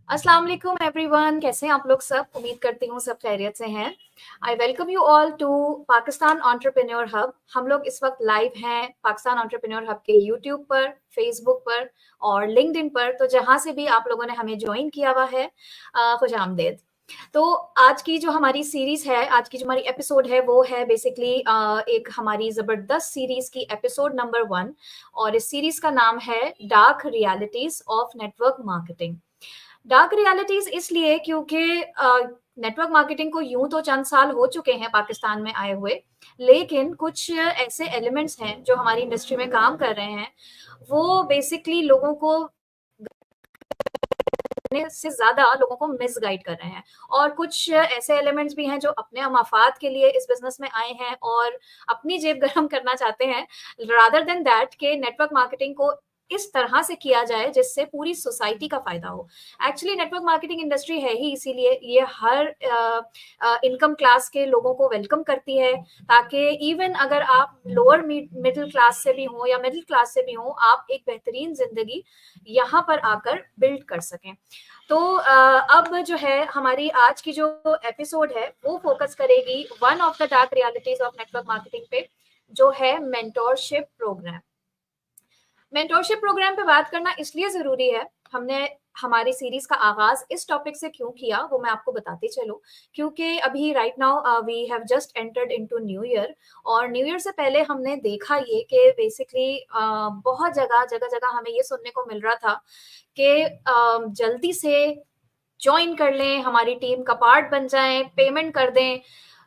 अस्सलाम वालेकुम एवरीवन, कैसे हैं आप लोग सब? उम्मीद करती हूँ सब खैरियत से हैं। I welcome you all to Pakistan entrepreneur hub. हम लोग इस वक्त लाइव हैं पाकिस्तान एंटरप्रेन्योर हब के यूट्यूब पर, फेसबुक पर और लिंक्डइन पर। तो जहाँ से भी आप लोगों ने हमें ज्वाइन किया हुआ है, खुश आमदेद। तो आज की जो हमारी सीरीज़ है, आज की जो हमारी एपिसोड है, वो है बेसिकली एक हमारी ज़बरदस्त सीरीज़ की एपिसोड नंबर 1 और इस सीरीज़ का नाम है dark realities of network marketing. Dark realities इसलिए क्योंकि नेटवर्क मार्केटिंग को यूं तो चंद साल हो चुके हैं पाकिस्तान में आए हुए, लेकिन कुछ ऐसे एलिमेंट्स हैं जो हमारी इंडस्ट्री में काम कर रहे हैं, वो बेसिकली लोगों को से ज्यादा लोगों को मिसगाइड कर रहे हैं। और कुछ ऐसे एलिमेंट्स भी हैं जो अपने मफाद के लिए इस बिजनेस में आए हैं और अपनी जेब गर्म करना चाहते हैं, रादर देन दैट के नेटवर्क मार्केटिंग को इस तरह से किया जाए जिससे पूरी सोसाइटी का फायदा हो। एक्चुअली नेटवर्क मार्केटिंग इंडस्ट्री है ही इसीलिए ये हर इनकम क्लास के लोगों को वेलकम करती है, ताकि इवन अगर आप लोअर मिडिल क्लास से भी हो या मिडिल क्लास से भी हो, आप एक बेहतरीन जिंदगी यहाँ पर आकर बिल्ड कर सकें। तो अब जो है हमारी आज की जो एपिसोड है वो फोकस करेगी one of the dark realities of network marketing पे, जो है मेंटोरशिप प्रोग्राम। मेंटोरशिप प्रोग्राम पे बात करना इसलिए जरूरी है, हमने हमारी सीरीज का आगाज इस टॉपिक से क्यों किया वो मैं आपको बताती चलूं, क्योंकि अभी right now we have just entered into new year. और न्यू ईयर से पहले हमने देखा ये कि बेसिकली बहुत जगह जगह जगह हमें ये सुनने को मिल रहा था कि जल्दी से ज्वाइन कर लें, हमारी टीम का पार्ट बन जाएं, पेमेंट कर दें,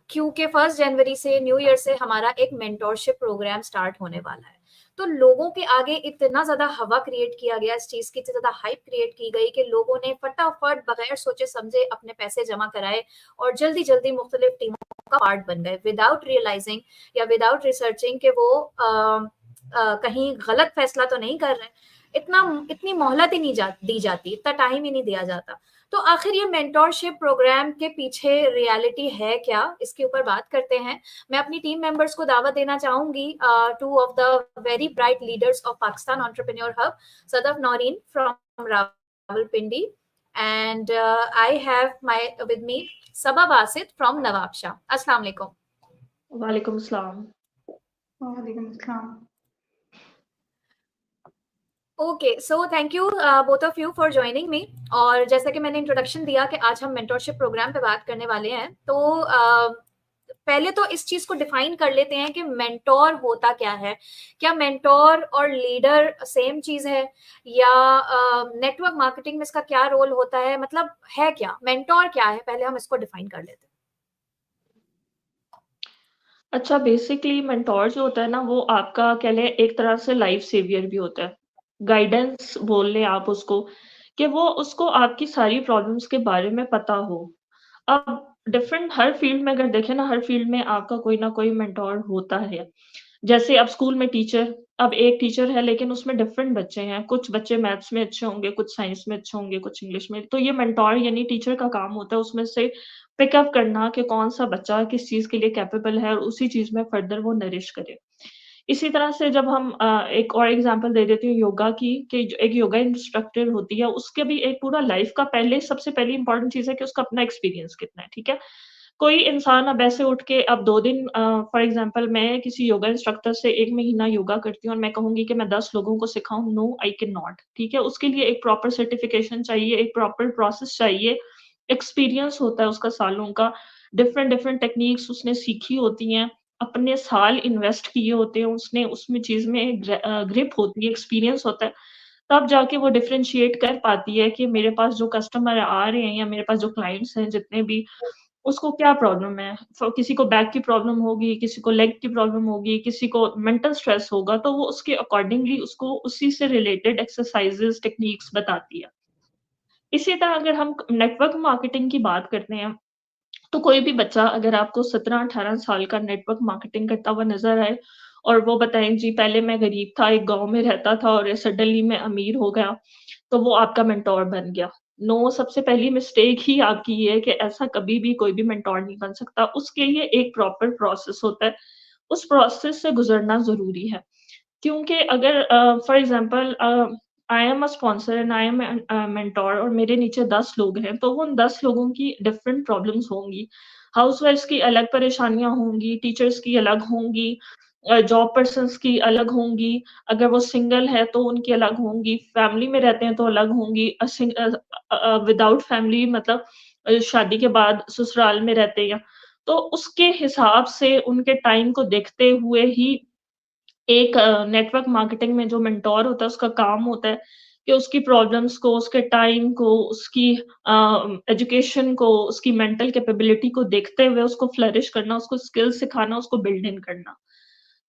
क्योंकि 1 जनवरी से न्यू ईयर से हमारा एक मेंटोरशिप प्रोग्राम स्टार्ट होने वाला है। तो लोगों के आगे इतना ज्यादा हवा क्रिएट किया गया, इस चीज की इतनी ज्यादा हाइप क्रिएट की गई कि लोगों ने फटाफट बगैर सोचे समझे अपने पैसे जमा कराए और जल्दी जल्दी मुख्तलिफ टीमों का पार्ट बन गए, विदाउट रियलाइजिंग या विदाउट रिसर्चिंग कि वो कहीं गलत फैसला तो नहीं कर रहे। इतनी मोहलत ही नहीं दी जाती, इतना टाइम ही नहीं दिया जाता। तो आखिर ये मेंटोरशिप प्रोग्राम के पीछे रियलिटी है क्या, इसके ऊपर बात करते हैं। मैं अपनी टीम मेंबर्स को दावत देना चाहूंगी, two of the very bright leaders of Pakistan entrepreneur hub, Sadaf Naureen from Rawalpindi, and I have my with me Saba Basit from Nawabshah. अस्सलाम वालेकुम। वालेकुम अस्सलाम। वालेकुम अस्सलाम। Okay, so thank you both of you for joining me. और जैसा कि मैंने इंट्रोडक्शन दिया कि आज हम मेंटोरशिप प्रोग्राम पे बात करने वाले हैं, तो पहले तो इस चीज को डिफाइन कर लेते हैं कि मेंटोर होता क्या है। क्या मेंटोर और लीडर सेम चीज है, या नेटवर्क मार्केटिंग में इसका क्या रोल होता है, मतलब है क्या मेंटोर, क्या है, पहले हम इसको डिफाइन कर लेते हैं। अच्छा, बेसिकली मेंटोर जो होता है ना, वो आपका कह लें एक तरह से लाइफ सेवियर भी होता है। गाइडेंस बोल लें आप उसको, कि वो उसको आपकी सारी प्रॉब्लम्स के बारे में पता हो। अब डिफरेंट हर फील्ड में अगर देखें ना, हर फील्ड में आपका कोई ना कोई मेंटोर होता है। जैसे अब स्कूल में टीचर, अब एक टीचर है लेकिन उसमें डिफरेंट बच्चे हैं, कुछ बच्चे मैथ्स में अच्छे होंगे, कुछ साइंस में अच्छे होंगे, कुछ इंग्लिश में। तो ये मेंटोर यानी टीचर का काम होता है उसमें से पिकअप करना कि कौन-सा बच्चा किस चीज़ के लिए कैपेबल है और उसी चीज़ में फर्दर वो नरिश करे। इसी तरह से जब हम एक और एग्ज़ाम्पल दे देती हूँ योगा की, कि जो एक योगा इंस्ट्रक्टर होती है, उसके भी एक पूरा लाइफ़ का पहले सबसे पहली इम्पोर्टेंट चीज़ है कि उसका अपना एक्सपीरियंस कितना है, ठीक है? कोई इंसान अब ऐसे उठ के अब 2 दिन फॉर एग्ज़ाम्पल मैं किसी योगा इंस्ट्रक्टर से 1 महीना योगा करती हूँ और मैं कहूँगी कि मैं 10 लोगों को सिखाऊँ, नो आई कैन नॉट, ठीक है? उसके लिए एक प्रॉपर सर्टिफ़िकेशन चाहिए, एक प्रॉपर प्रोसेस चाहिए, एक्सपीरियंस होता है उसका सालों का, डिफरेंट-डिफरेंट टेक्निक्स उसने सीखी होती हैं, अपने साल इन्वेस्ट किए होते हैं उसने, उसमें चीज़ में ग्रिप होती है, एक्सपीरियंस होता है, तब जाके वो डिफरेंशिएट कर पाती है कि मेरे पास जो कस्टमर आ रहे हैं या मेरे पास जो क्लाइंट्स हैं जितने भी, उसको क्या प्रॉब्लम है। किसी को बैक की प्रॉब्लम होगी, किसी को लेग की प्रॉब्लम होगी, किसी को मेंटल स्ट्रेस होगा, तो वो उसके अकॉर्डिंगली उसको उसी से रिलेटेड एक्सरसाइज़ेज़, टेक्निक्स बताती है। इसी तरह अगर हम नेटवर्क मार्केटिंग की बात करते हैं, तो कोई भी बच्चा अगर आपको 17-18 साल का नेटवर्क मार्केटिंग करता हुआ नज़र आए और वो बताएँ जी पहले मैं गरीब था, एक गाँव में रहता था और सडनली मैं अमीर हो गया, तो वो आपका मेंटोर बन गया। नो, सबसे पहली मिस्टेक ही आपकी ये है कि ऐसा कभी भी कोई भी मेंटोर नहीं बन सकता। उसके लिए एक प्रॉपर प्रोसेस होता है, उस प्रोसेस से गुज़रना ज़रूरी है। क्योंकि अगर for example I am a sponsor and I am mentor और मेरे नीचे 10 लोग हैं, तो उन 10 लोगों की डिफरेंट प्रॉब्लम्स होंगी। हाउसवाइफ्स की अलग परेशानियाँ होंगी, टीचर्स की अलग होंगी, जॉब पर्सन्स की अलग होंगी, अगर वो सिंगल है तो उनकी अलग होंगी, फैमिली में रहते हैं तो अलग होंगी, विदाउट फैमिली मतलब शादी के बाद ससुराल में रहते हैं। तो उसके हिसाब से उनके टाइम को देखते हुए ही एक नेटवर्क मार्केटिंग में जो मेंटोर होता है उसका काम होता है कि उसकी प्रॉब्लम्स को, उसके टाइम को, उसकी एजुकेशन को, उसकी मेंटल कैपेबिलिटी को देखते हुए उसको फ्लरिश करना, उसको स्किल्स सिखाना, उसको बिल्ड इन करना।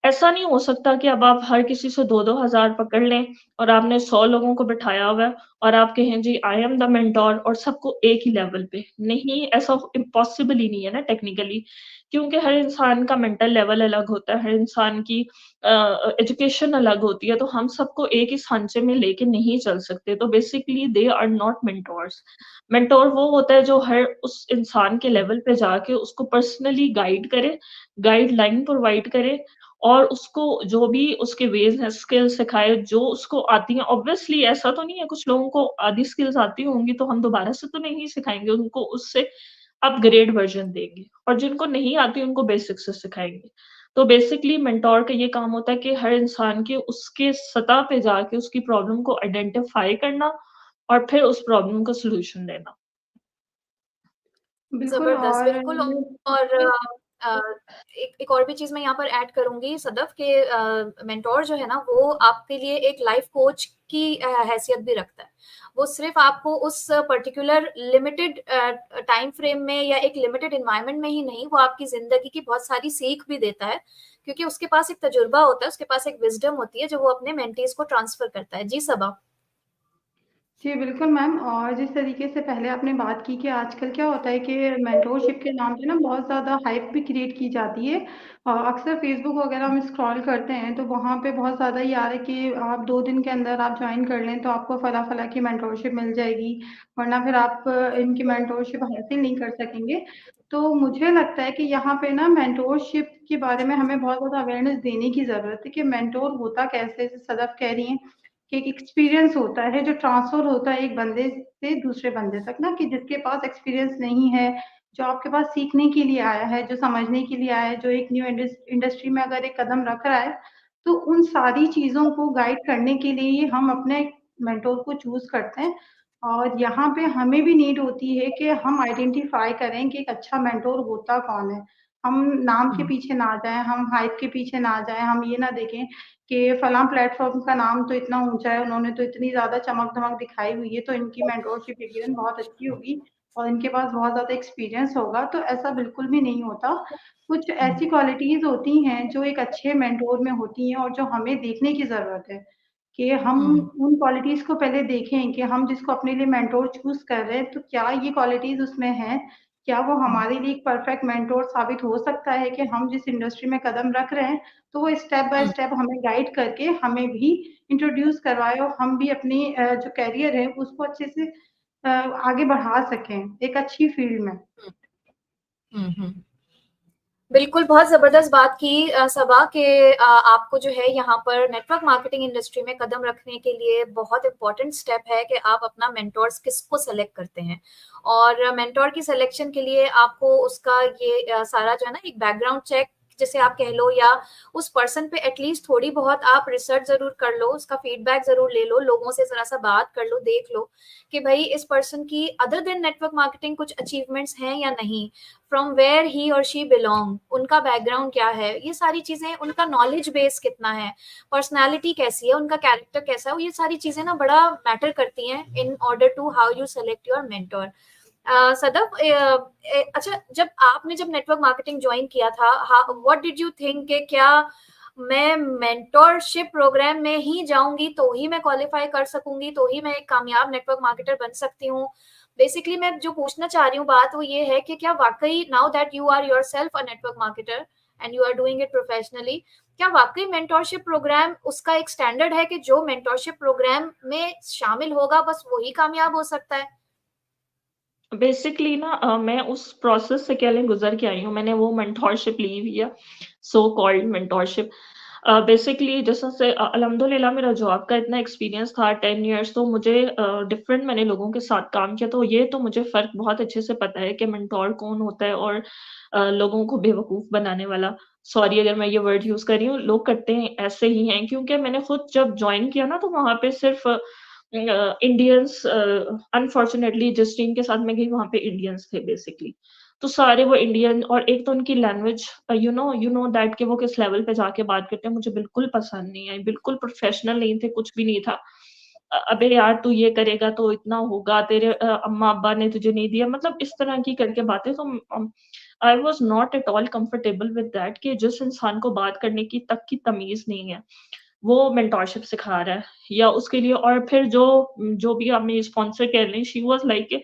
ऐसा नहीं हो सकता कि अब आप हर किसी से 2-2 हज़ार पकड़ लें और आपने 100 लोगों को बिठाया हुआ है और आप कहें जी आई एम द मेंटर और सबको एक ही लेवल पे। नहीं, ऐसा इम्पॉसिबल ही नहीं है ना टेक्निकली, क्योंकि हर इंसान का मेंटल लेवल अलग होता है, हर इंसान की एजुकेशन अलग होती है, तो हम सबको एक ही सांचे में लेके नहीं चल सकते। तो basically they are not mentors. Mentor वो होता है जो हर उस इंसान के लेवल पे जाके उसको पर्सनली गाइड करे, गाइडलाइन प्रोवाइड करे और उसको जो भी उसके वेज़ हैं, स्किल्स सिखाए जो उसको आती हैं। ऑब्वियसली ऐसा तो नहीं है कुछ लोगों को आधी स्किल्स आती होंगी तो हम दोबारा से तो नहीं सिखाएँगे, उनको उससे अपग्रेड वर्ज़न देंगे और जिनको नहीं आती उनको बेसिक से सिखाएँगे। तो बेसिकली मेंटर का ये काम होता है कि हर इंसान के उसके सतह पे जाके उसकी प्रॉब्लम को आइडेंटिफ़ाई करना और फिर उस प्रॉब्लम का सॉल्यूशन देना। बिल्कुल ज़बरदस्त, और बिल्कुल। और एक और भी चीज़ मैं यहाँ पर ऐड करूँगी सदफ़ के मेंटर जो है ना, वो आपके लिए एक लाइफ़ कोच की हैसियत भी रखता है। वो सिर्फ़ आपको उस पर्टिकुलर लिमिटेड टाइम फ्रेम में या एक लिमिटेड एनवायरनमेंट में ही नहीं, वो आपकी ज़िंदगी की बहुत सारी सीख भी देता है, क्योंकि उसके पास एक तजुर्बा होता है, उसके पास एक विज़डम होती है, जो वो अपने मेंटीज़ को ट्रांसफ़र करता है। जी, सबा। जी, बिल्कुल मैम। और जिस तरीके से पहले आपने बात की कि आजकल क्या होता है कि मेंटोरशिप के नाम पे ना बहुत ज़्यादा हाइप भी क्रिएट की जाती है। अक्सर फेसबुक वगैरह हम स्क्रॉल करते हैं तो वहाँ पे बहुत ज़्यादा ये आ रहा है कि आप 2 दिन के अंदर आप जॉइन कर लें तो आपको फला-फला की मेंटोरशिप मिल जाएगी, वरना फिर आप इनकी मेंटोरशिप हासिल नहीं कर सकेंगे। तो मुझे लगता है कि यहाँ पे ना मेंटोरशिप के बारे में हमें बहुत ज़्यादा अवेयरनेस देने की ज़रूरत है कि मेंटोर होता कैसे है? जैसे सदफ़ कह रही हैं कि एक एक्सपीरियंस होता है जो ट्रांसफर होता है एक बंदे से दूसरे बंदे तक ना, कि जिसके पास एक्सपीरियंस नहीं है, जो आपके पास सीखने के लिए आया है, जो समझने के लिए आया है, जो एक न्यू इंडस्ट्री में अगर एक कदम रख रहा है, तो उन सारी चीज़ों को गाइड करने के लिए ही हम अपने मेंटोर को चूज़ करते हैं। और यहाँ पे हमें भी नीड होती है कि हम आइडेंटिफ़ाई करें कि एक अच्छा मेंटोर होता कौन है। हम नाम के हुँ, पीछे ना जाएँ, हम हाइप के पीछे ना जाएँ, हम ये ना देखें कि फलाँ प्लेटफ़ॉर्म का नाम तो इतना ऊँचा है, उन्होंने तो इतनी ज़्यादा चमक-धमक दिखाई हुई है, तो इनकी मेंटोरशिप यकीनन बहुत अच्छी होगी और इनके पास बहुत ज़्यादा एक्सपीरियंस होगा, तो ऐसा बिल्कुल भी नहीं होता। कुछ हुँ, ऐसी क्वालिटीज़ होती हैं जो एक अच्छे मेंटोर में होती हैं और जो हमें देखने की ज़रूरत है, कि हम हुँ, उन क्वालिटीज़ को पहले देखें कि हम जिसको अपने लिए मेंटोर चूज़ कर रहे हैं, तो क्या ये क्वालिटीज़ उसमें हैं? क्या वो हुँ, हमारे लिए एक परफेक्ट मेंटोर साबित हो सकता है कि हम जिस इंडस्ट्री में कदम रख रहे हैं, तो वो स्टेप बाय हुँ। स्टेप हमें गाइड करके हमें भी इंट्रोड्यूस करवाए और हम भी अपनी जो करियर है उसको अच्छे से आगे बढ़ा सकें एक अच्छी फील्ड में। हुँ, हुँ। बिल्कुल, बहुत ज़बरदस्त बात की सबा के आपको जो है यहाँ पर नेटवर्क मार्केटिंग इंडस्ट्री में कदम रखने के लिए बहुत इम्पोर्टेंट स्टेप है कि आप अपना मेंटोर्स किसको सेलेक्ट करते हैं। और मेंटोर की सिलेक्शन के लिए आपको उसका ये सारा जो है ना एक बैकग्राउंड चेक जिसे आप कह लो, या उस पर्सन पे एटलीस्ट थोड़ी बहुत आप रिसर्च ज़रूर कर लो, उसका फीडबैक ज़रूर ले लो, लोगों से ज़रा-सा बात कर लो, देख लो कि भई इस पर्सन की अदर देन नेटवर्क मार्केटिंग कुछ अचीवमेंट्स हैं या नहीं? फ्रॉम वेयर ही और शी बिलोंग, उनका बैकग्राउंड क्या है, ये सारी चीजें, उनका नॉलेज बेस कितना है, पर्सनालिटी कैसी है, उनका कैरेक्टर कैसा है, ये सारी चीजें ना बड़ा मैटर करती हैं in order to how you select your mentor. Sadaf, अच्छा, जब नेटवर्क मार्केटिंग ज्वाइन किया था, व्हाट डिड यू थिंक कि क्या मैं मेंटोरशिप प्रोग्राम में ही जाऊंगी तो ही मैं क्वालिफाई कर सकूंगी, तो ही मैं एक कामयाब नेटवर्क मार्केटर बन सकती हूँ? बेसिकली मैं जो पूछना चाह रही हूँ बात वो ये है कि क्या वाकई now that you are yourself a network marketer and you are doing it professionally, क्या वाकई मेंटोरशिप प्रोग्राम उसका एक स्टैंडर्ड है कि जो मेंटोरशिप प्रोग्राम में शामिल होगा बस वही कामयाब हो सकता है? बेसिकली ना मैं उस प्रोसेस से पहले गुज़र के आई हूँ, मैंने वो मेंटोरशिप ली हुई है, सो कॉल्ड मेंटोरशिप। बेसिकली जैसा से अल्हम्दुलिल्लाह मेरा जॉब का इतना एक्सपीरियंस था 10 इयर्स, तो मुझे डिफरेंट मैंने लोगों के साथ काम किया, तो ये तो मुझे फ़र्क बहुत अच्छे से पता है कि मेंटोर कौन होता है और लोगों को बेवकूफ़ बनाने वाला। सॉरी अगर मैं ये वर्ड यूज़ कर रही हूँ, लोग करते हैं ऐसे ही हैं, क्योंकि मैंने खुद जब जॉइन किया ना तो वहाँ पे सिर्फ़ इंडियंस अनफॉर्च्युनेटली जिस टीम के साथ मैं गई वहाँ पे इंडियंस थे बेसिकली। तो सारे वो इंडियन, और एक तो उनकी लैंग्वेज यू नो दैट कि वो किस लेवल पे जाके बात करते हैं, मुझे बिल्कुल पसंद नहीं आई, बिल्कुल प्रोफेशनल नहीं थे, कुछ भी नहीं था। अबे यार तू ये करेगा तो इतना होगा, तेरे अम्मा-अब्बा ने तुझे नहीं दिया, मतलब इस तरह की करके बातें, तो I was not at all comfortable with that कि जिस इंसान को बात करने की तक की तमीज़ नहीं है, वो मेंटोरशिप सिखा रहा है या उसके लिए, और फिर जो जो भी हमें स्पॉन्सर कर रहे हैं, शी वाज़ लाइक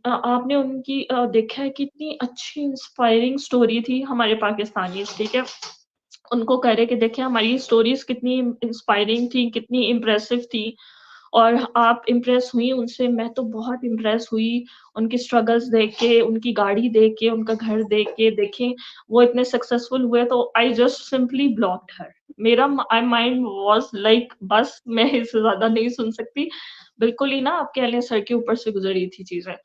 आपने उनकी देखा है कितनी अच्छी इंस्पायरिंग स्टोरी थी हमारे पाकिस्तानीज़, ठीक है? उनको कह रहे कि देखिए हमारी स्टोरीज़ कितनी इंस्पायरिंग थी, कितनी इम्प्रेसिव थी, और आप इम्प्रेस हुई उनसे, मैं तो बहुत इम्प्रेस हुई, उनकी स्ट्रगल्स देख के, उनकी गाड़ी देख के, उनका घर देख के, देखें वो इतने सक्सेसफुल हुए, तो आई जस्ट सिंपली ब्लॉक्ड हर। मेरा आई माइंड वाज़ लाइक बस मैं इससे ज़्यादा नहीं सुन सकती। बिल्कुल ही ना आप कह लें सर के ऊपर से गुज़री थी चीज़ें।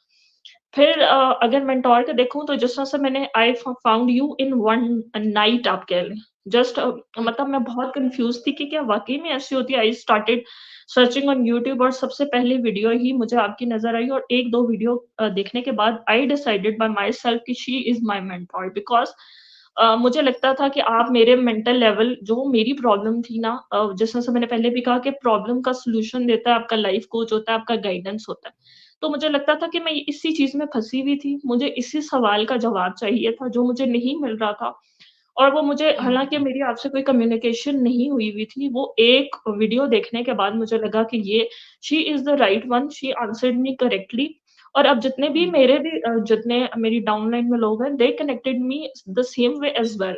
फिर अगर मेंटोर का देखूँ तो जिस तरह से मैंने I found you in one night आप कह लें। जस्ट हुँ, मतलब मैं बहुत कन्फ्यूज़ थी कि क्या वाक़ई में ऐसी होती है? I started searching on YouTube और सबसे पहले वीडियो ही मुझे आपकी नज़र आई, और 1-2 वीडियो देखने के बाद I decided by myself कि she is my mentor, because मुझे लगता था कि आप मेरे मेंटल लेवल जो मेरी प्रॉब्लम थी ना, जिस तरह से मैंने पहले भी कहा कि प्रॉब्लम का सॉल्यूशन देता है आपका लाइफ़ कोच होता है, आपका गाइडेंस होता है। तो मुझे लगता था कि मैं इसी चीज़ में फँसी हुई थी, मुझे इसी सवाल का जवाब चाहिए था जो मुझे नहीं मिल रहा था। और वो मुझे, हुँ, हालाँकि मेरी आपसे कोई कम्युनिकेशन नहीं हुई हुई थी, वो एक वीडियो देखने के बाद मुझे लगा कि ये she is the right one, she answered me correctly, और अब जितने भी हुँ, जितने मेरी डाउनलाइन में लोग हैं, दे connected me the same way as well.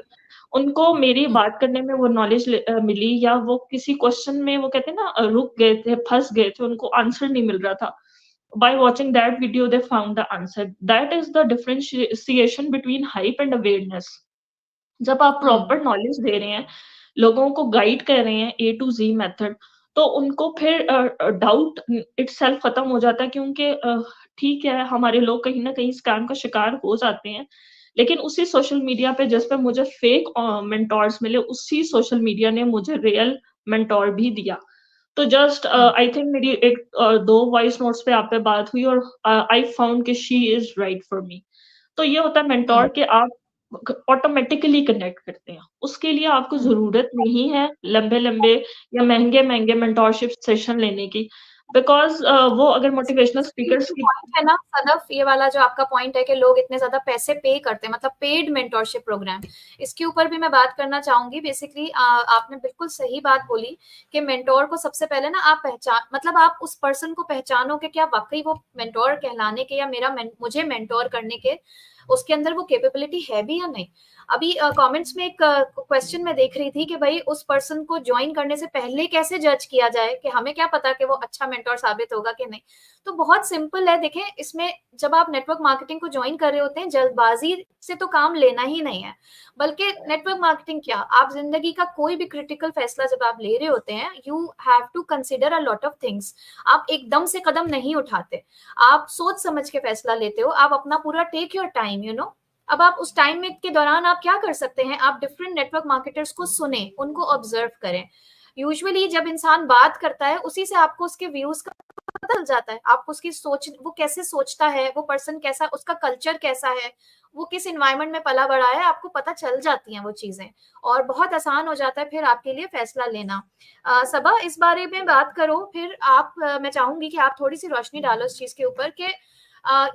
उनको मेरी हुँ, बात करने में वो नॉलेज मिली, या वो किसी क्वेश्चन में वो कहते हैं ना रुक गए थे, फँस गए थे, उनको आंसर नहीं मिल रहा था। By watching that video, they found the answer. That is the differentiation between hype and awareness. जब आप हुँ, प्रॉपर नॉलेज दे रहे हैं, लोगों को गाइड कर रहे हैं ए टू ज़ी मेथड, तो उनको फिर डाउट इटसेल्फ खत्म हो जाता है, क्योंकि ठीक है, हमारे लोग कहीं न कहीं स्कैम का शिकार हो जाते हैं। लेकिन उसी सोशल मीडिया पे जिस पे मुझे फेक मेंटोर्स मिले, उसी सोशल मीडिया ने मुझे रियल मेंटोर भी दिया। तो जस्ट हुँ, आई थिंक मेरी 2 वॉइस नोट्स पे आप पे बात हुई, और आई फाउंड कि she is right for me. तो ये होता है हुँ। मेंटोर कि आप ऑटोमेटिकली कनेक्ट करते हैं। उसके लिए आपको हुँ। ज़रूरत नहीं है लंबे-लंबे या महँगे-महँगे मेंटोरशिप सेशन लेने की, बिकॉज़ वो अगर मोटिवेशनल ये स्पीकर्स जो की पॉइंट है ना सदफ, ये वाला जो आपका पॉइंट है कि लोग इतने ज़्यादा पैसे पे करते हैं, मतलब पेड मेंटोरशिप प्रोग्राम, इसके ऊपर भी मैं बात करना चाहूँगी। बेसिकली आपने बिल्कुल सही बात बोली कि मेंटोर को सबसे पहले ना आप मतलब आप उस पर्सन को पहचानो कि क्या वाक़ई वो मेंटोर कहलाने के या मुझे मेंटोर करने के उसके अंदर वो कैपेबिलिटी है भी या नहीं। अभी कमेंट्स में एक क्वेश्चन मैं देख रही थी कि भाई उस पर्सन को जॉइन करने से पहले कैसे जज किया जाए कि हमें क्या पता कि वो अच्छा मेंटोर साबित होगा कि नहीं। तो बहुत सिंपल है, देखें इसमें जब आप नेटवर्क मार्केटिंग को ज्वाइन कर रहे होते हैं, जल्दबाजी से तो काम लेना ही नहीं है, बल्कि नेटवर्क मार्केटिंग क्या, आप जिंदगी का कोई भी क्रिटिकल फैसला जब आप ले रहे होते हैं, you have to consider a lot of things. आप एकदम से कदम नहीं उठाते, आप सोच समझ के फैसला लेते हो, आप अपना पूरा take your time, you know. अब आप उस टाइम में के दौरान आप क्या कर सकते हैं, आप डिफरेंट नेटवर्क मार्केटर्स को सुने, उनको ऑब्जर्व करें। यूजुअली जब इंसान बात करता है उसी से आपको उसके व्यूज का पता चल जाता है, आप उसकी सोच, वो कैसे सोचता है, वो पर्सन कैसा, उसका कल्चर कैसा है, वो किस इन्वायरमेंट में पला बड़ा है, आपको पता चल जाती हैं वो चीजें, और बहुत आसान हो जाता है फिर आपके लिए फैसला लेना। सबा इस बारे में बात करो फिर आप, मैं चाहूंगी कि आप थोड़ी सी रोशनी डालो इस चीज के ऊपर कि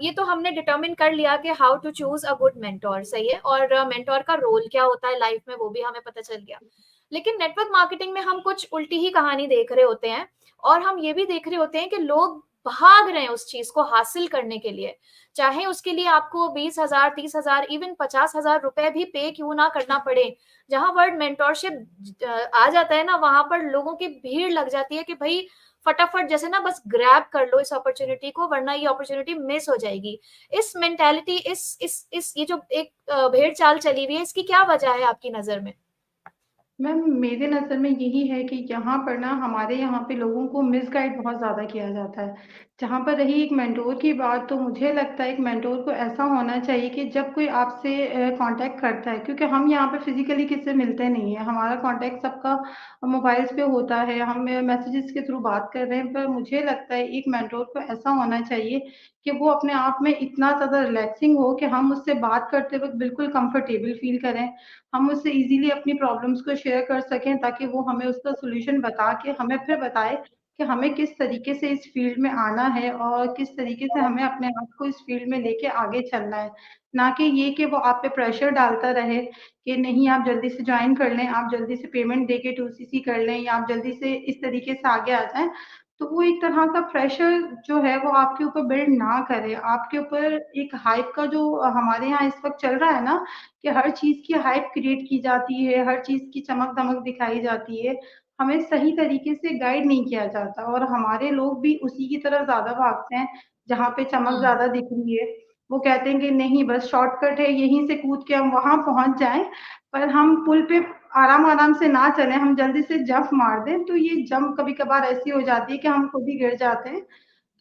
ये तो हमने डिटरमिन कर लिया कि how to choose a good mentor, सही है, और मेंटोर का रोल क्या होता है लाइफ में वो भी हमें पता चल गया। लेकिन नेटवर्क मार्केटिंग में हम कुछ उल्टी ही कहानी देख रहे होते हैं, और हम ये भी देख रहे होते हैं कि लोग भाग रहे हैं उस चीज को हासिल करने के लिए, चाहे उसके लिए आपको 20,000, 30,000, इवन 50,000 रुपए भी पे क्यों ना करना पड़े। जहां वर्ड मेंटोरशिप आ जाता है ना, वहां पर लोगों की भीड़ लग जाती है कि भाई फटाफट जैसे ना बस ग्रैब कर लो इस अपॉर्चुनिटी को, वरना ये अपॉर्चुनिटी मिस हो जाएगी। इस मेंटालिटी, इस ये जो एक भेड़ चाल चली हुई है, इसकी क्या वजह है आपकी नजर में? मैम मेरे नज़र में यही है कि यहाँ पर ना हमारे यहाँ पे लोगों को मिसगाइड बहुत ज़्यादा किया जाता है। जहाँ पर रही एक मेंटोर की बात, तो मुझे लगता है एक मेंटोर को ऐसा होना चाहिए कि जब कोई आपसे कांटेक्ट करता है, क्योंकि हम यहाँ पे फिजिकली किससे मिलते नहीं है, हमारा कांटेक्ट सबका मोबाइल्स पे होता है, हम मैसेजेस के थ्रू बात कर रहे हैं। पर मुझे लगता है एक मेंटोर को ऐसा होना चाहिए कि वो अपने आप में इतना ज़्यादा रिलैक्सिंग हो कि हम उससे बात करते वक्त बिल्कुल कंफर्टेबल फील करें, हम उससे इजीली अपनी प्रॉब्लम्स को शेयर कर सकें, ताकि वो हमें उसका सॉल्यूशन बता के हमें फिर बताए कि हमें किस तरीके से इस फील्ड में आना है और किस तरीके से हमें अपने आप को इस फील्ड में लेके आगे चलना है। ना कि ये कि वो आप पे प्रेशर डालता रहे कि नहीं आप जल्दी से ज्वाइन कर लें, आप जल्दी से पेमेंट दे के 2CC कर लें, या आप जल्दी से इस तरीके से आगे आ जाएं। तो वो एक तरह का प्रेशर जो है वो आपके ऊपर बिल्ड ना करे, आपके ऊपर एक हाइप का जो हमारे यहाँ इस वक्त चल रहा है ना, कि हर चीज की हाइप क्रिएट की जाती है, हर चीज की चमक दमक दिखाई जाती है, हमें सही तरीके से गाइड नहीं किया जाता, और हमारे लोग भी उसी की तरफ ज्यादा भागते हैं जहाँ पे चमक हुँ, ज्यादा दिख रही है। वो कहते हैं कि नहीं बस शॉर्टकट है, यहीं से कूद के हम वहां पहुंच जाएं। पर हम पुल पे आराम आराम से ना चलें, हम जल्दी से जंप मार दें, तो ये जंप कभी कभार ऐसी हो जाती है कि हम खुद ही गिर जाते हैं।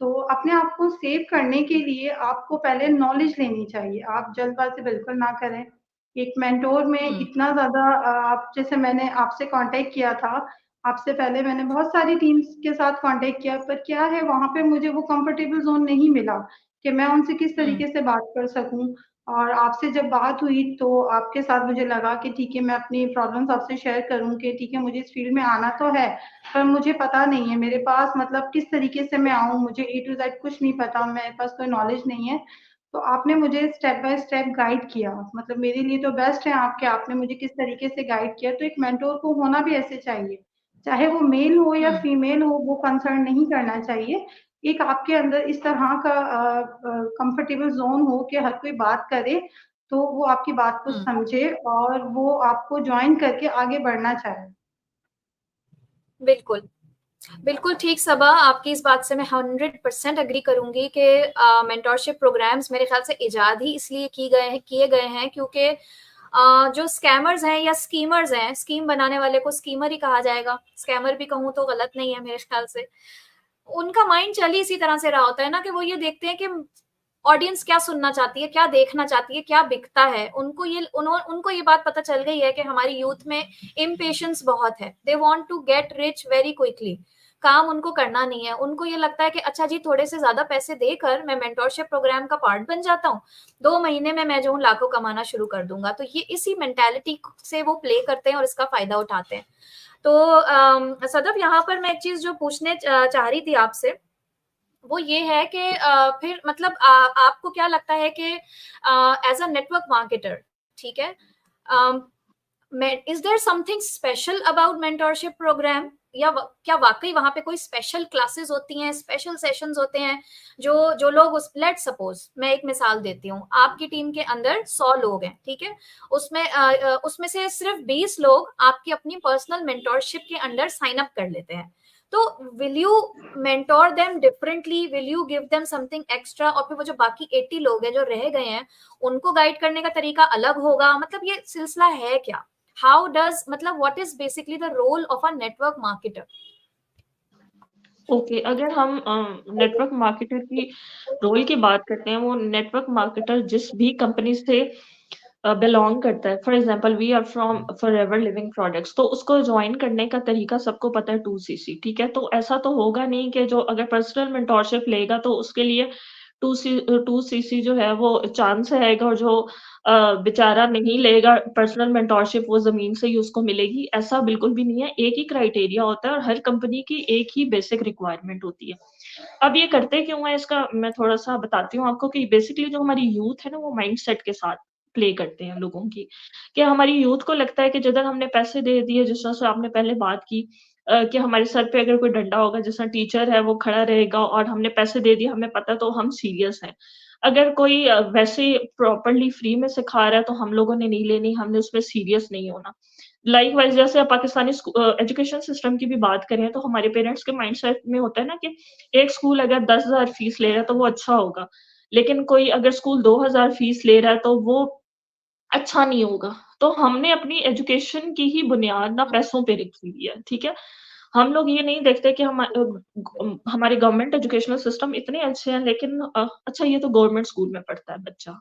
तो अपने आप को सेव करने के लिए आपको पहले नॉलेज लेनी चाहिए, आप जल्दबाजी बिल्कुल ना करें। एक मेंटोर में हुँ, इतना ज़्यादा आप जैसे मैंने आपसे कांटेक्ट किया था, आपसे पहले मैंने बहुत सारी टीम्स के साथ कांटेक्ट किया, पर क्या है वहाँ पे मुझे वो कंफर्टेबल ज़ोन नहीं मिला कि मैं उनसे किस हुँ, तरीके से बात कर सकूँ। और आपसे जब बात हुई तो आपके साथ मुझे लगा कि ठीक है, मैं अपनी प्रॉब्लम्स आपसे शेयर करूँ कि ठीक है, मुझे इस फील्ड में आना तो है, पर मुझे पता नहीं है मेरे पास मतलब किस तरीके से मैं आऊँ, मुझे ए टू जेड कुछ नहीं पता, मेरे पास कोई नॉलेज नहीं है। तो आपने मुझे स्टेप बाय स्टेप गाइड किया, मतलब मेरे लिए तो बेस्ट है आपके, आपने मुझे किस तरीके से गाइड किया। तो एक मेंटोर को होना भी ऐसे चाहिए, चाहे वो मेल हो या हुँ, फीमेल हो, वो कंसर्न नहीं करना चाहिए। एक आपके अंदर इस तरह का कंफर्टेबल जोन हो कि हर कोई बात करे तो वो आपकी बात को हुँ। समझे और वो आपको ज्वाइन करके आगे बढ़ना चाहे। बिल्कुल। बिल्कुल ठीक सबा, आपकी इस बात से मैं 100% एग्री करूँगी कि मेंटरशिप प्रोग्राम्स मेरे ख़्याल से इजाद ही इसलिए किए गए हैं क्योंकि जो स्कैमर्स हैं या स्कीमर्स हैं, स्कीम बनाने वाले को स्कीमर ही कहा जाएगा, स्कैमर भी कहूँ तो गलत नहीं है मेरे ख़्याल से। उनका माइंड चल ही इसी तरह से रहा होता है ना कि वो ये देखते हैं कि ऑडियंस क्या सुनना चाहती है, क्या देखना चाहती है, क्या बिकता है। उनको ये बात पता चल गई है कि हमारी यूथ में इम्पेशंस बहुत है, they want to get rich very quickly, काम उनको करना नहीं है। उनको ये लगता है कि अच्छा जी थोड़े से ज्यादा पैसे देकर मैं मेंटोरशिप प्रोग्राम का पार्ट बन जाता हूँ, 2 महीने में मैं जो हूँ लाखों कमाना शुरू कर दूंगा। तो ये इसी मेंटेलिटी से वो प्ले करते हैं और इसका फायदा उठाते हैं। तो सदब यहाँ पर मैं एक चीज जो पूछने चाह रही थी आपसे, वो ये है कि फिर मतलब आपको क्या लगता है कि एज अ नेटवर्क मार्केटर, ठीक है, is there something special about mentorship program, या क्या वाकई वहां पे कोई स्पेशल क्लासेस होती हैं, स्पेशल सेशंस होते हैं जो जो लोग उस लेट सपोज मैं एक मिसाल देती हूँ, आपकी टीम के अंदर 100 लोग हैं, ठीक है, उसमें से सिर्फ 20 लोग आपकी अपनी पर्सनल मेंटोरशिप के अंडर साइन अप कर लेते हैं। तो will you mentor them differently, will you give them something extra, और फिर वो जो बाकी 80 लोग हैं जो रह गए हैं उनको गाइड करने का तरीका अलग होगा, मतलब ये सिलसिला है क्या? हाउ डज मतलब what is basically the role of a network marketer? Okay, अगर हम नेटवर्क मार्केटर की रोल की बात करते हैं, वो नेटवर्क मार्केटर जिस भी कंपनी से बिलोंग करता है, for example we are from Forever Living Products, तो उसको ज्वाइन करने का तरीका सबको पता है 2CC, ठीक है? तो ऐसा तो होगा नहीं कि जो अगर पर्सनल मेंटोरशिप लेगा तो उसके लिए 2CC जो है वो चांद से आएगा, और जो बेचारा नहीं लेगा पर्सनल मेंटोरशिप वो ज़मीन से ही उसको मिलेगी, ऐसा बिल्कुल भी नहीं है। एक ही क्राइटेरिया होता है और हर कंपनी की एक ही बेसिक रिक्वायरमेंट होती है। अब ये करते क्यों हैं इसका मैं थोड़ा-सा बताती हूँ आपको कि बेसिकली जो हमारी यूथ है ना, वो माइंडसेट के साथ प्ले करते हैं लोगों की। कि हमारी यूथ को लगता है कि जिधर हमने पैसे दे दिए, जिस तरह से आपने पहले बात की कि हमारे सर पे अगर कोई डंडा होगा, जैसा टीचर है वो खड़ा रहेगा और हमने पैसे दे दिए, हमें पता तो हम सीरियस हैं। अगर कोई वैसे प्रॉपर्ली फ्री में सिखा रहा है तो हम लोगों ने नहीं लेनी, हमने उसमें सीरियस नहीं होना। लाइकवाइज़ जैसे आप पाकिस्तानी एजुकेशन सिस्टम की भी बात करें तो हमारे पेरेंट्स के माइंडसेट में होता है ना कि एक स्कूल अगर 10,000 फीस ले रहा है तो वो अच्छा होगा। लेकिन कोई अगर स्कूल 2,000 फीस ले रहा है तो वो अच्छा नहीं होगा। तो हमने अपनी एजुकेशन की ही बुनियाद ना पैसों पे रखी हुई है, ठीक है? हम लोग ये नहीं देखते कि हमारे गवर्नमेंट एजुकेशनल सिस्टम इतने अच्छे हैं, लेकिन अच्छा ये तो गवर्नमेंट स्कूल में पढ़ता है बच्चा।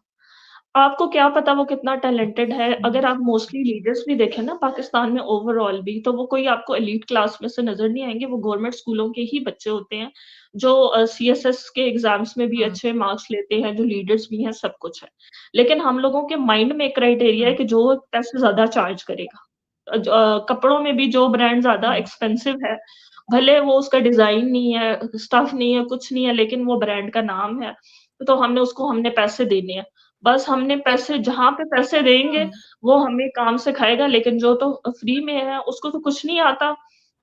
आपको क्या पता वो कितना टैलेंटेड है? अगर आप मोस्टली लीडर्स भी देखें ना पाकिस्तान में ओवरऑल भी, तो वो कोई आपको एलीट क्लास में से नज़र नहीं आएँगे, वो गवर्नमेंट स्कूलों के ही बच्चे होते हैं, जो सीएसएस के एग्ज़ाम्स में भी हुँ, अच्छे मार्क्स लेते हैं, जो लीडर्स भी हैं, सब कुछ है। लेकिन हम लोगों के माइंड में एक क्राइटेरिया है हुँ, कि जो पैसे ज़्यादा चार्ज करेगा। कपड़ों में भी जो ब्रांड ज़्यादा हुँ, एक्सपेंसिव है, भले वो उसका डिज़ाइन नहीं है, स्टफ नहीं है, कुछ नहीं है, लेकिन वो ब्रांड का नाम है, तो हमने पैसे देने हैं। बस हमने पैसे बिल्कुल। जहाँ पे पैसे देंगे, हुँ, वो हमें काम सिखाएगा, लेकिन जो तो फ्री में है, उसको तो कुछ नहीं आता।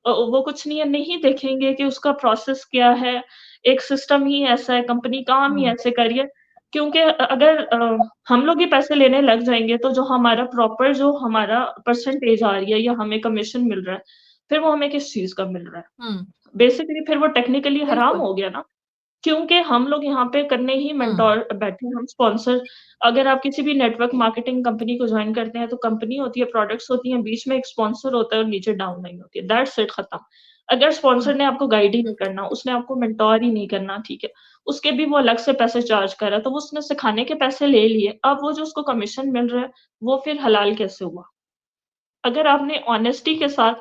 वो कुछ नहीं देखेंगे कि उसका प्रोसेस क्या है, एक सिस्टम ही ऐसा है, कंपनी काम ही हुँ, ऐसे कर रही है। क्योंकि अगर हम लोग ही पैसे लेने लग जाएँगे, तो जो हमारा परसेंटेज आ रही है या हमें कमीशन मिल रहा है, फिर वो हमें किस चीज़ का मिल रहा है? हुँ, बेसिकली फिर वो टेक्निकली हराम बिल्कुल। हो गया ना। क्योंकि हम लोग यहाँ पे करने ही हुँ, मेंटोर बैठे हैं, हम स्पॉन्सर अगर आप किसी भी नेटवर्क मार्केटिंग कंपनी को जॉइन करते हैं, तो कंपनी होती है, प्रोडक्ट्स होती हैं, बीच में एक स्पॉन्सर होता है और नीचे डाउनलाइन होती है, दैट्स इट खत्म। अगर हुँ, स्पॉन्सर ने आपको गाइड ही नहीं करना, उसने आपको मेंटोर ही नहीं करना, ठीक है, उसके भी वो अलग से पैसे चार्ज कर रहा है, तो वो उसने सिखाने के पैसे ले लिए, अब वो जो उसको कमीशन मिल रहा है, वो फिर हलाल कैसे हुआ? अगर आपने ऑनेस्टी के साथ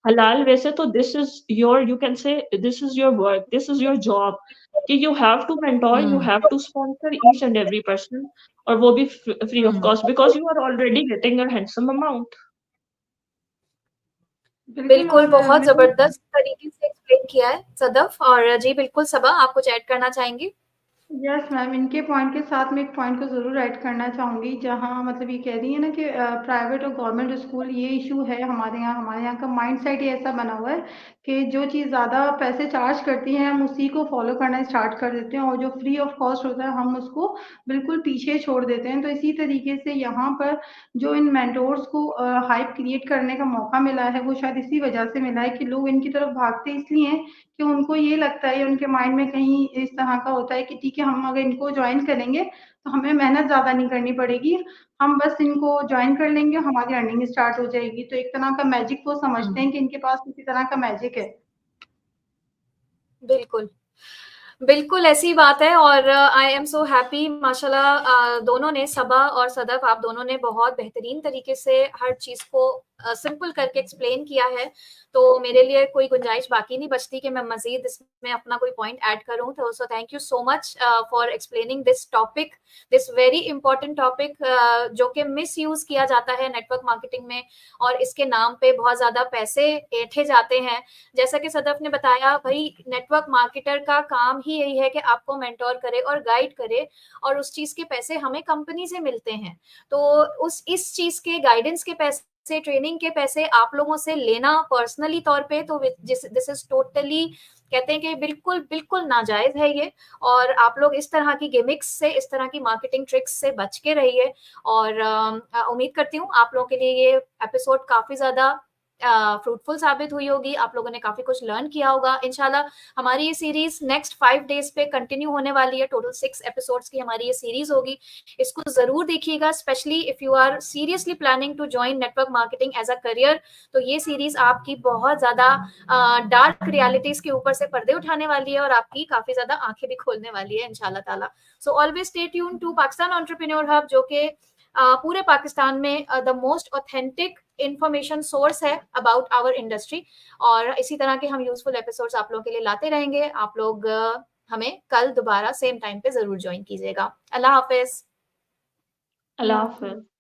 हलाल वे से तो this is your you can say this is your work, this is your job कि you have to mentor, you hmm, have to sponsor each and every person और वो भी free of hmm. Cost because you are already getting a handsome amount. बिल्कुल। बिल्कुल, और बहुत मैं ज़बरदस्त तरीके से एक्सप्लेन किया है सदफ और जी बिल्कुल सबा आप कुछ ऐड करना चाहेंगी? यस मैम, इनके पॉइंट के साथ मैं एक पॉइंट को ज़रूर ऐड करना चाहूँगी, जहाँ मतलब ये कह रही है ना कि प्राइवेट और गवर्नमेंट स्कूल ये इशू है हमारे यहाँ का माइंड सेट ही ऐसा बना हुआ है कि जो चीज़ ज़्यादा पैसे चार्ज करती हैं हम उसी को फॉलो करना स्टार्ट कर देते हैं, और जो फ्री ऑफ कॉस्ट होता है हम उसको बिल्कुल पीछे छोड़ देते हैं। तो इसी तरीके से यहाँ पर जो इन मेंटोर्स को हाइप क्रिएट करने का मौका मिला है, वो शायद इसी वजह से मिला है कि लोग इनकी तरफ भागते इसलिए हैं कि उनको ये लगता है, उनके माइंड में कहीं इस तरह का होता है कि ठीक है, हम अगर इनको ज्वाइन करेंगे तो हमें मेहनत ज़्यादा नहीं करनी पड़ेगी, हम बस इनको ज्वाइन कर लेंगे, हमारी अर्निंग स्टार्ट हो जाएगी। तो एक तरह का मैजिक वो समझते हुँ, हैं कि इनके पास किसी तरह का मैजिक है। बिल्कुल। बिल्कुल ऐसी बात है और आई एम सो हैप्पी माशाल्लाह दोनों ने सबा और सदफ आप दोनों ने बहुत बेहतरीन तरीके से हर चीज़ को सिंपल करके एक्सप्लेन किया है। तो मेरे लिए कोई गुंजाइश बाकी नहीं बचती कि मैं मज़ीद इसमें अपना कोई पॉइंट ऐड करूँ। तो सो thank you so much for explaining this topic, this very important topic जो कि मिसयूज़ किया जाता है नेटवर्क मार्केटिंग में और इसके नाम पे बहुत ज़्यादा पैसे ऐंठे जाते हैं। जैसा कि सदफ ने बताया भई नेटवर्क मार्केटर का काम ही यही है कि आपको मेंटोर करे और गाइड करे और उस चीज़ के पैसे हमें कंपनी से मिलते हैं। तो उस इस चीज़ के गाइडेंस के पैसे, ट्रेनिंग के पैसे आप लोगों से लेना पर्सनली तौर पे तो दिस इज़ टोटली कहते हैं कि बिल्कुल, बिल्कुल नाजायज़ है ये और आप लोग इस तरह की गिमिक्स से, इस तरह की मार्केटिंग ट्रिक्स से बच के रहिए और उम्मीद करती हूँ आप लोगों के लिए ये एपिसोड काफ़ी ज़्यादा फ्रूटफुल साबित हुई होगी, आप लोगों ने काफ़ी कुछ लर्न किया होगा। इंशाल्लाह हमारी ये सीरीज़ नेक्स्ट 5 डेज़ पे कंटिन्यू होने वाली है, टोटल 6 एपिसोड्स की हमारी ये सीरीज़ होगी। इसको ज़रूर देखिएगा specially if you are seriously planning to join network marketing as a career तो ये सीरीज़ आपकी बहुत ज़्यादा डार्क रियलिटीज़ के ऊपर से पर्दे उठाने वाली है और आपकी काफ़ी ज़्यादा आँखें भी खोलने वाली है इंशाल्लाह ताला। So always stay tuned to Pakistan entrepreneur hub जो कि पूरे पाकिस्तान में the most authentic information source है अबाउट आवर इंडस्ट्री और इसी तरह के हम यूजफुल एपिसोड्स आप लोगों के लिए लाते रहेंगे। आप लोग हमें कल दोबारा सेम टाइम पे जरूर ज्वाइन कीजिएगा। अल्लाह हाफिज। अल्लाह अल्लाह हाफिज। हाफ़िज़।